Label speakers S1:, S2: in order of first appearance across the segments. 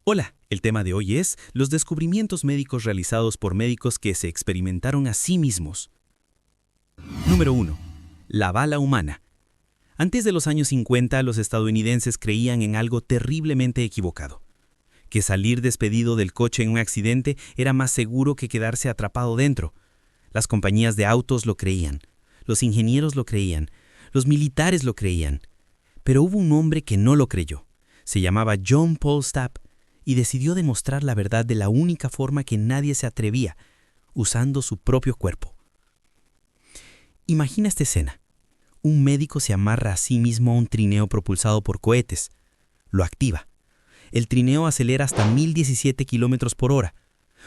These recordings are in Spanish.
S1: Hola, el tema de hoy es los descubrimientos médicos realizados por médicos que se experimentaron a sí mismos. Número 1. La bala humana. Antes de los años 50, los estadounidenses creían en algo terriblemente equivocado. Que salir despedido del coche en un accidente era más seguro que quedarse atrapado dentro. Las compañías de autos lo creían, los ingenieros lo creían, los militares lo creían. Pero hubo un hombre que no lo creyó. Se llamaba John Paul Stapp y decidió demostrar la verdad de la única forma que nadie se atrevía, usando su propio cuerpo. Imagina esta escena. Un médico se amarra a sí mismo a un trineo propulsado por cohetes. Lo activa. El trineo acelera hasta 1017 kilómetros por hora,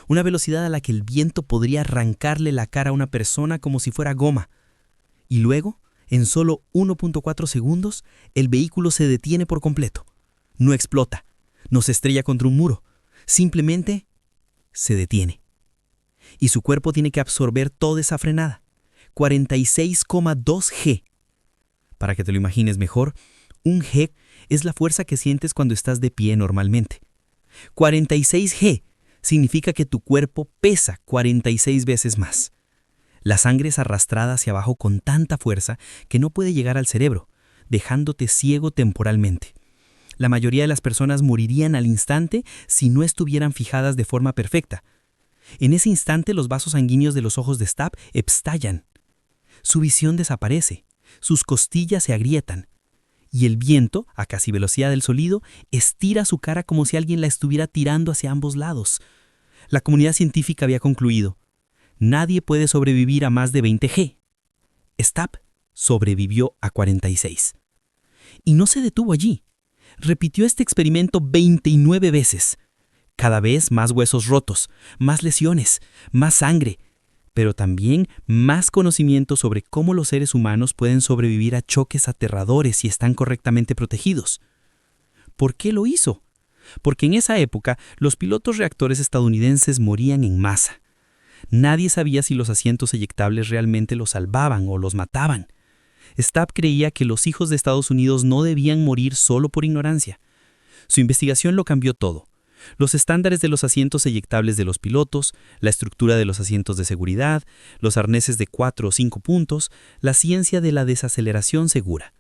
S1: una velocidad a la que el viento podría arrancarle la cara a una persona como si fuera goma. Y luego, en solo 1.4 segundos, el vehículo se detiene por completo. No explota, no se estrella contra un muro, simplemente se detiene. Y su cuerpo tiene que absorber toda esa frenada, 46,2 G. Para que te lo imagines mejor, un G es la fuerza que sientes cuando estás de pie normalmente. 46 G significa que tu cuerpo pesa 46 veces más. La sangre es arrastrada hacia abajo con tanta fuerza que no puede llegar al cerebro, dejándote ciego temporalmente. La mayoría de las personas morirían al instante si no estuvieran fijadas de forma perfecta. En ese instante los vasos sanguíneos de los ojos de Stapp estallan. Su visión desaparece, sus costillas se agrietan, y el viento, a casi velocidad del sonido, estira su cara como si alguien la estuviera tirando hacia ambos lados. La comunidad científica había concluido: nadie puede sobrevivir a más de 20 G. Stapp sobrevivió a 46. Y no se detuvo allí. Repitió este experimento 29 veces. Cada vez más huesos rotos, más lesiones, más sangre, pero también más conocimiento sobre cómo los seres humanos pueden sobrevivir a choques aterradores si están correctamente protegidos. ¿Por qué lo hizo? Porque en esa época los pilotos reactores estadounidenses morían en masa. Nadie sabía si los asientos eyectables realmente los salvaban o los mataban. Stapp creía que los hijos de Estados Unidos no debían morir solo por ignorancia. Su investigación lo cambió todo. Los estándares de los asientos eyectables de los pilotos, la estructura de los asientos de seguridad, los arneses de 4 o 5 puntos, la ciencia de la desaceleración segura.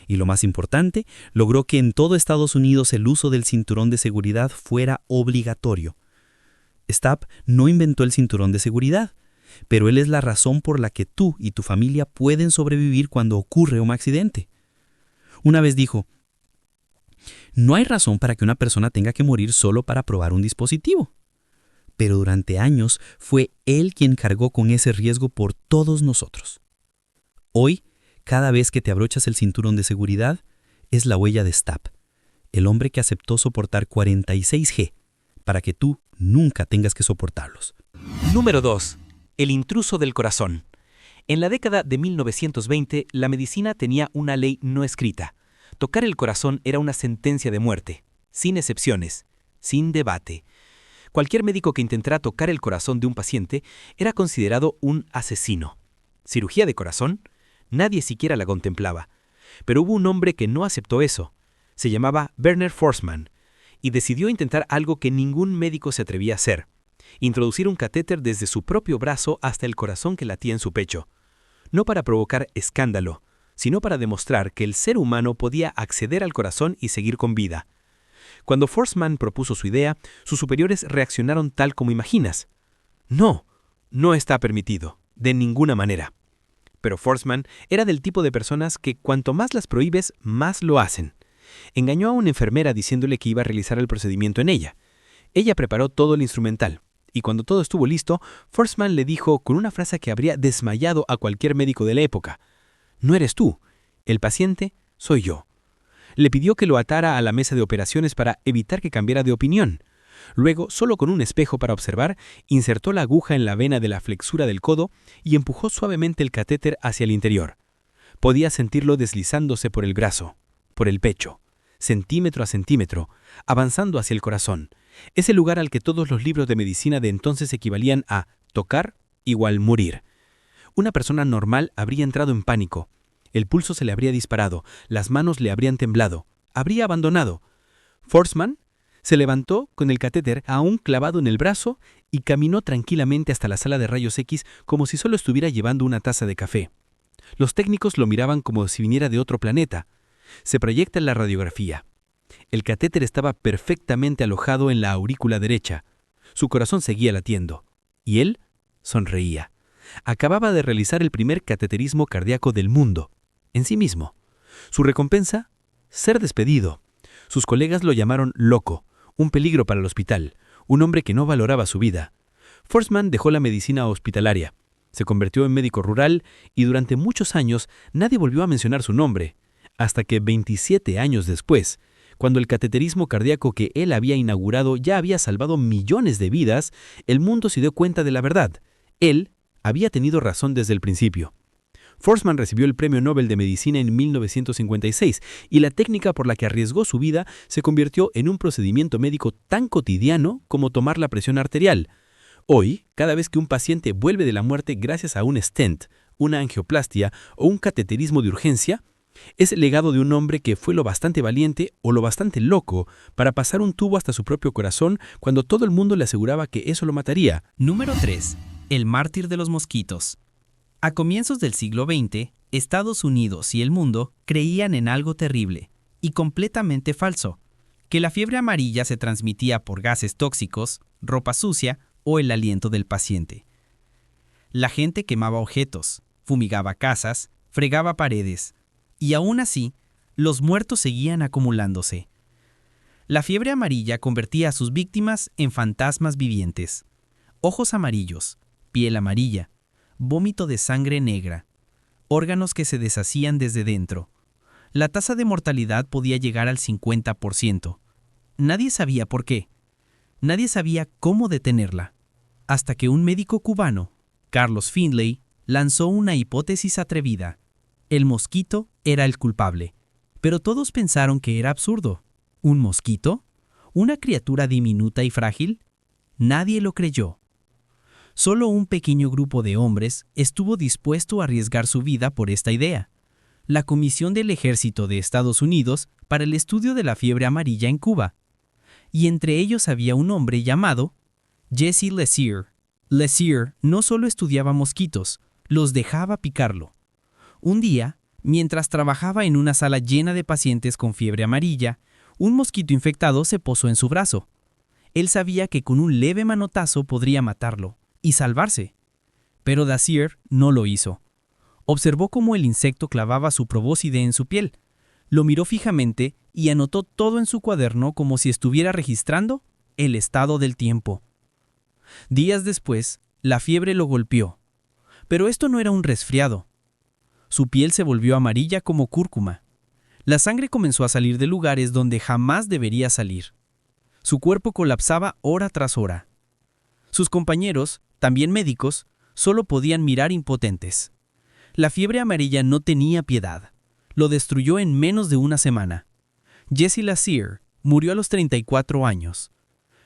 S1: Y lo más importante, logró que en todo Estados Unidos el uso del cinturón de seguridad fuera obligatorio. Stapp no inventó el cinturón de seguridad, pero él es la razón por la que tú y tu familia pueden sobrevivir cuando ocurre un accidente. Una vez dijo: no hay razón para que una persona tenga que morir solo para probar un dispositivo. Pero durante años fue él quien cargó con ese riesgo por todos nosotros. Hoy, cada vez que te abrochas el cinturón de seguridad, es la huella de Stapp, el hombre que aceptó soportar 46 G para que tú nunca tengas que soportarlos.
S2: Número 2. El intruso del corazón. En la década de 1920, la medicina tenía una ley no escrita. Tocar el corazón era una sentencia de muerte, sin excepciones, sin debate. Cualquier médico que intentara tocar el corazón de un paciente era considerado un asesino. ¿Cirugía de corazón? Nadie siquiera la contemplaba. Pero hubo un hombre que no aceptó eso. Se llamaba Werner Forssmann y decidió intentar algo que ningún médico se atrevía a hacer: introducir un catéter desde su propio brazo hasta el corazón que latía en su pecho. No para provocar escándalo, sino para demostrar que el ser humano podía acceder al corazón y seguir con vida. Cuando Forssmann propuso su idea, sus superiores reaccionaron tal como imaginas. No, no está permitido, de ninguna manera. Pero Forssmann era del tipo de personas que cuanto más las prohíbes, más lo hacen. Engañó a una enfermera diciéndole que iba a realizar el procedimiento en ella. Ella preparó todo el instrumental, y cuando todo estuvo listo, Forssmann le dijo con una frase que habría desmayado a cualquier médico de la época: no eres tú, el paciente soy yo. Le pidió que lo atara a la mesa de operaciones para evitar que cambiara de opinión. Luego, solo con un espejo para observar, insertó la aguja en la vena de la flexura del codo y empujó suavemente el catéter hacia el interior. Podía sentirlo deslizándose por el brazo, por el pecho, centímetro a centímetro, avanzando hacia el corazón, ese lugar al que todos los libros de medicina de entonces equivalían a tocar igual morir. Una persona normal habría entrado en pánico. El pulso se le habría disparado, las manos le habrían temblado, habría abandonado. Forssmann Se levantó con el catéter aún clavado en el brazo y caminó tranquilamente hasta la sala de rayos X como si solo estuviera llevando una taza de café. Los técnicos lo miraban como si viniera de otro planeta. Se proyecta en la radiografía. El catéter estaba perfectamente alojado en la aurícula derecha. Su corazón seguía latiendo. Y él sonreía. Acababa de realizar el primer cateterismo cardíaco del mundo, en sí mismo. Su recompensa, ser despedido. Sus colegas lo llamaron loco, un peligro para el hospital, un hombre que no valoraba su vida. Forsman dejó la medicina hospitalaria. Se convirtió en médico rural y durante muchos años nadie volvió a mencionar su nombre, hasta que 27 años después, cuando el cateterismo cardíaco que él había inaugurado ya había salvado millones de vidas, el mundo se dio cuenta de la verdad. Él había tenido razón desde el principio. Forsman recibió el Premio Nobel de Medicina en 1956 y la técnica por la que arriesgó su vida se convirtió en un procedimiento médico tan cotidiano como tomar la presión arterial. Hoy, cada vez que un paciente vuelve de la muerte gracias a un stent, una angioplastia o un cateterismo de urgencia, es el legado de un hombre que fue lo bastante valiente o lo bastante loco para pasar un tubo hasta su propio corazón cuando todo el mundo le aseguraba que eso lo mataría.
S1: Número 3. El mártir de los mosquitos. A comienzos del siglo XX, Estados Unidos y el mundo creían en algo terrible y completamente falso, que la fiebre amarilla se transmitía por gases tóxicos, ropa sucia o el aliento del paciente. La gente quemaba objetos, fumigaba casas, fregaba paredes, y aún así, los muertos seguían acumulándose. La fiebre amarilla convertía a sus víctimas en fantasmas vivientes. Ojos amarillos, piel amarilla, vómito de sangre negra, órganos que se deshacían desde dentro. La tasa de mortalidad podía llegar al 50%. Nadie sabía por qué. Nadie sabía cómo detenerla. Hasta que un médico cubano, Carlos Findlay, lanzó una hipótesis atrevida. El mosquito era el culpable. Pero todos pensaron que era absurdo. ¿Un mosquito? ¿Una criatura diminuta y frágil? Nadie lo creyó. Solo un pequeño grupo de hombres estuvo dispuesto a arriesgar su vida por esta idea. La Comisión del Ejército de Estados Unidos para el estudio de la fiebre amarilla en Cuba. Y entre ellos había un hombre llamado Jesse LeSire. LeSire no solo estudiaba mosquitos, los dejaba picarlo. Un día, mientras trabajaba en una sala llena de pacientes con fiebre amarilla, un mosquito infectado se posó en su brazo. Él sabía que con un leve manotazo podría matarlo y salvarse. Pero Dacier no lo hizo. Observó cómo el insecto clavaba su probóscide en su piel, lo miró fijamente y anotó todo en su cuaderno como si estuviera registrando el estado del tiempo. Días después, la fiebre lo golpeó. Pero esto no era un resfriado. Su piel se volvió amarilla como cúrcuma. La sangre comenzó a salir de lugares donde jamás debería salir. Su cuerpo colapsaba hora tras hora. Sus compañeros, también médicos, solo podían mirar impotentes. La fiebre amarilla no tenía piedad. Lo destruyó en menos de una semana. Jesse LeSire murió a los 34 años.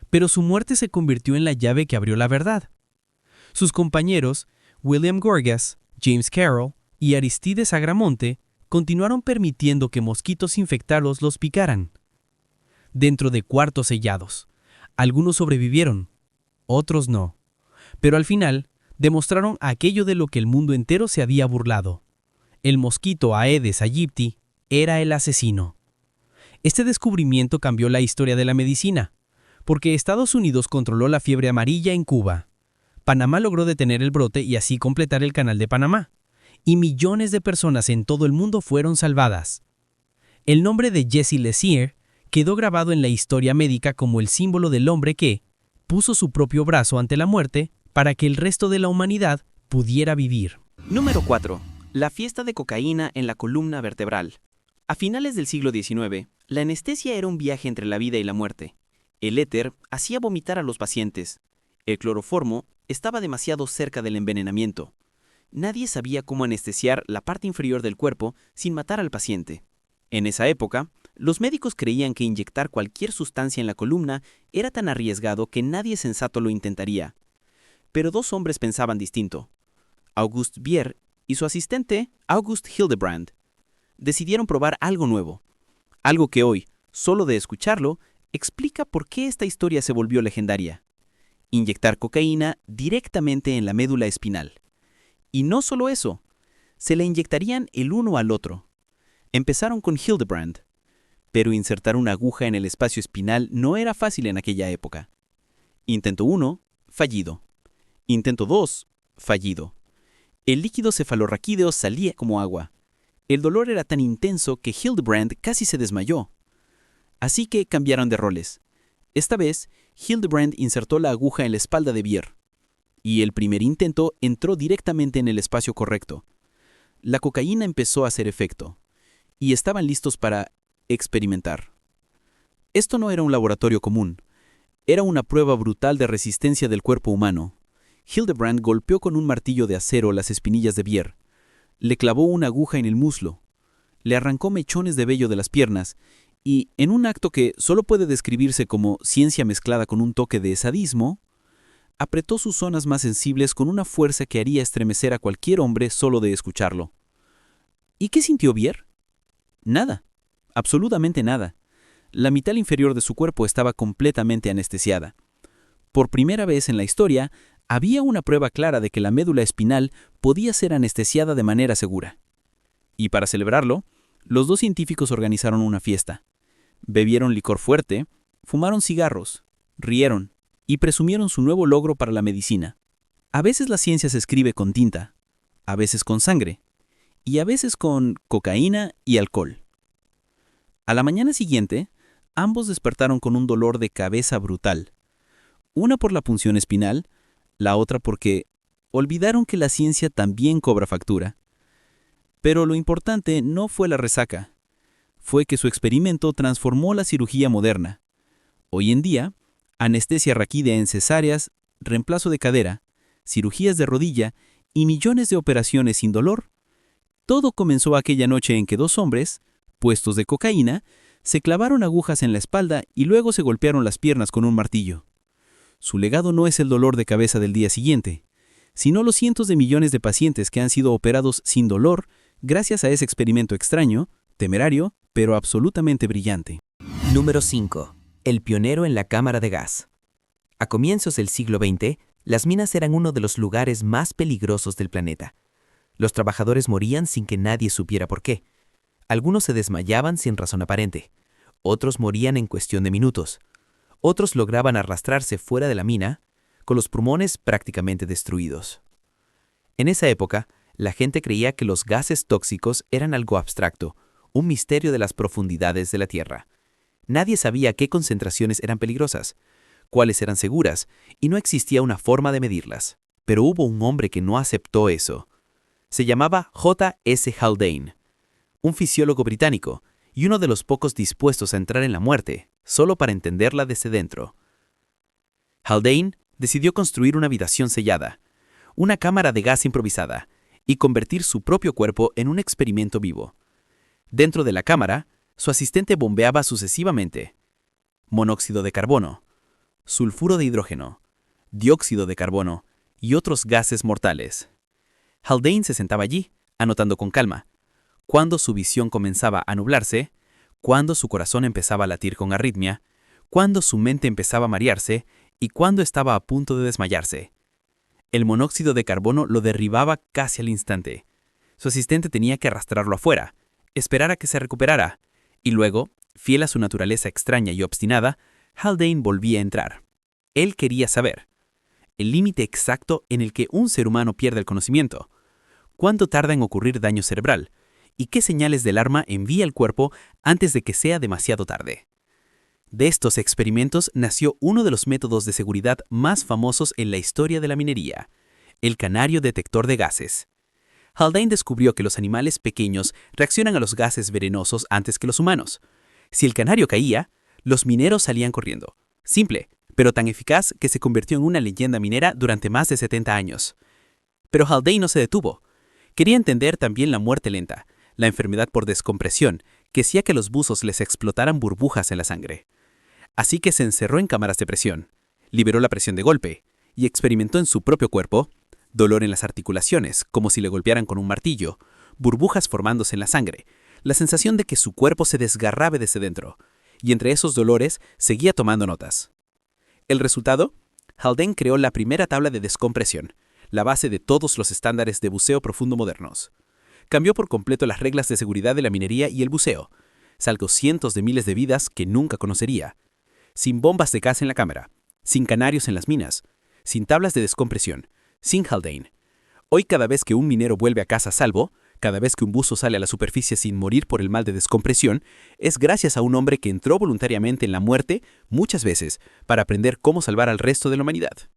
S1: Pero su muerte se convirtió en la llave que abrió la verdad. Sus compañeros, William Gorgas, James Carroll y Aristides Agramonte, continuaron permitiendo que mosquitos infectados los picaran. Dentro de cuartos sellados. Algunos sobrevivieron, otros no. Pero al final, demostraron aquello de lo que el mundo entero se había burlado. El mosquito Aedes aegypti era el asesino. Este descubrimiento cambió la historia de la medicina, porque Estados Unidos controló la fiebre amarilla en Cuba. Panamá logró detener el brote y así completar el Canal de Panamá. Y millones de personas en todo el mundo fueron salvadas. El nombre de Jesse LeSire quedó grabado en la historia médica como el símbolo del hombre que puso su propio brazo ante la muerte para que el resto de la humanidad pudiera vivir.
S3: Número 4. La fiesta de cocaína en la columna vertebral. A finales del siglo XIX, la anestesia era un viaje entre la vida y la muerte. El éter hacía vomitar a los pacientes. El cloroformo estaba demasiado cerca del envenenamiento. Nadie sabía cómo anestesiar la parte inferior del cuerpo sin matar al paciente. En esa época, los médicos creían que inyectar cualquier sustancia en la columna era tan arriesgado que nadie sensato lo intentaría. Pero dos hombres pensaban distinto. Auguste Bier y su asistente, August Hildebrand, decidieron probar algo nuevo. Algo que hoy, solo de escucharlo, explica por qué esta historia se volvió legendaria. Inyectar cocaína directamente en la médula espinal. Y no solo eso, se la inyectarían el uno al otro. Empezaron con Hildebrand, pero insertar una aguja en el espacio espinal no era fácil en aquella época. Intento 1, fallido. Intento 2, fallido. El líquido cefalorraquídeo salía como agua. El dolor era tan intenso que Hildebrand casi se desmayó. Así que cambiaron de roles. Esta vez, Hildebrand insertó la aguja en la espalda de Bier. Y el primer intento entró directamente en el espacio correcto. La cocaína empezó a hacer efecto. Y estaban listos para experimentar. Esto no era un laboratorio común. Era una prueba brutal de resistencia del cuerpo humano. Hildebrand golpeó con un martillo de acero las espinillas de Bier. Le clavó una aguja en el muslo. Le arrancó mechones de vello de las piernas y, en un acto que solo puede describirse como ciencia mezclada con un toque de sadismo, apretó sus zonas más sensibles con una fuerza que haría estremecer a cualquier hombre solo de escucharlo. ¿Y qué sintió Bier? Nada. Absolutamente nada. La mitad inferior de su cuerpo estaba completamente anestesiada. Por primera vez en la historia, había una prueba clara de que la médula espinal podía ser anestesiada de manera segura. Y para celebrarlo, los dos científicos organizaron una fiesta. Bebieron licor fuerte, fumaron cigarros, rieron y presumieron su nuevo logro para la medicina. A veces la ciencia se escribe con tinta, a veces con sangre, y a veces con cocaína y alcohol. A la mañana siguiente, ambos despertaron con un dolor de cabeza brutal. Una por la punción espinal, la otra porque olvidaron que la ciencia también cobra factura. Pero lo importante no fue la resaca. Fue que su experimento transformó la cirugía moderna. Hoy en día, anestesia raquídea en cesáreas, reemplazo de cadera, cirugías de rodilla y millones de operaciones sin dolor. Todo comenzó aquella noche en que dos hombres, puestos de cocaína, se clavaron agujas en la espalda y luego se golpearon las piernas con un martillo. Su legado no es el dolor de cabeza del día siguiente, sino los cientos de millones de pacientes que han sido operados sin dolor gracias a ese experimento extraño, temerario, pero absolutamente brillante.
S4: Número 5. El pionero en la cámara de gas. A comienzos del siglo XX, las minas eran uno de los lugares más peligrosos del planeta. Los trabajadores morían sin que nadie supiera por qué. Algunos se desmayaban sin razón aparente. Otros morían en cuestión de minutos. Otros lograban arrastrarse fuera de la mina, con los pulmones prácticamente destruidos. En esa época, la gente creía que los gases tóxicos eran algo abstracto, un misterio de las profundidades de la Tierra. Nadie sabía qué concentraciones eran peligrosas, cuáles eran seguras, y no existía una forma de medirlas. Pero hubo un hombre que no aceptó eso. Se llamaba J.S. Haldane, un fisiólogo británico, y uno de los pocos dispuestos a entrar en la muerte, solo para entenderla desde dentro. Haldane decidió construir una habitación sellada, una cámara de gas improvisada, y convertir su propio cuerpo en un experimento vivo. Dentro de la cámara, su asistente bombeaba sucesivamente monóxido de carbono, sulfuro de hidrógeno, dióxido de carbono y otros gases mortales. Haldane se sentaba allí, anotando con calma, cuando su visión comenzaba a nublarse, cuando su corazón empezaba a latir con arritmia, cuando su mente empezaba a marearse y cuando estaba a punto de desmayarse. El monóxido de carbono lo derribaba casi al instante. Su asistente tenía que arrastrarlo afuera, esperar a que se recuperara, y luego, fiel a su naturaleza extraña y obstinada, Haldane volvía a entrar. Él quería saber el límite exacto en el que un ser humano pierde el conocimiento, cuánto tarda en ocurrir daño cerebral, y qué señales de alarma envía el cuerpo antes de que sea demasiado tarde. De estos experimentos nació uno de los métodos de seguridad más famosos en la historia de la minería, el canario detector de gases. Haldane descubrió que los animales pequeños reaccionan a los gases venenosos antes que los humanos. Si el canario caía, los mineros salían corriendo. Simple, pero tan eficaz que se convirtió en una leyenda minera durante más de 70 años. Pero Haldane no se detuvo. Quería entender también la muerte lenta, la enfermedad por descompresión, que hacía que los buzos les explotaran burbujas en la sangre. Así que se encerró en cámaras de presión, liberó la presión de golpe y experimentó en su propio cuerpo dolor en las articulaciones, como si le golpearan con un martillo, burbujas formándose en la sangre, la sensación de que su cuerpo se desgarraba desde dentro,
S5: y entre esos dolores seguía tomando notas. El resultado: Haldane creó la primera tabla de descompresión, la base de todos los estándares de buceo profundo modernos. Cambió por completo las reglas de seguridad de la minería y el buceo. Salvó cientos de miles de vidas que nunca conocería. Sin bombas de gas en la cámara, sin canarios en las minas, sin tablas de descompresión, sin Haldane. Hoy, cada vez que un minero vuelve a casa a salvo, cada vez que un buzo sale a la superficie sin morir por el mal de descompresión, es gracias a un hombre que entró voluntariamente en la muerte muchas veces para aprender cómo salvar al resto de la humanidad.